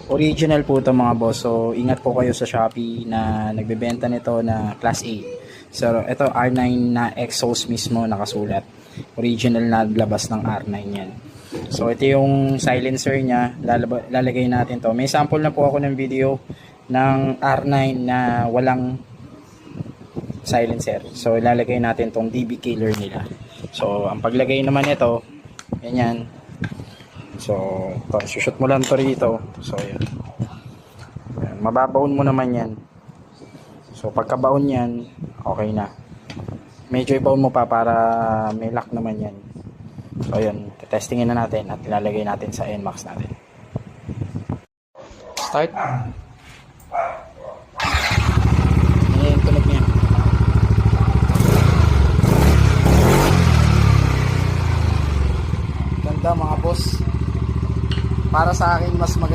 Original po ito mga boss. So ingat po kayo sa Shopee na nagbebenta nito na Class A. So ito R9 na exhaust mismo nakasulat. Original na labas ng R9 yan. So ito yung silencer niya. Lalagay natin to. May sample na po ako ng video ng R9 na walang silencer. So ilalagay natin tong DB killer nila. So ang paglagay naman nito, ganyan. So, shoot mo lang to rito. So, yan. Mababaon mo naman yan. So, pagkabaon yan, okay na. Medyo ibaon mo pa para may lock naman yan. So, yun. Testingin na natin at ilalagay natin sa NMAX natin. Start. Ayan, tunog niya. Ganda mga boss. Para sa akin mas maganda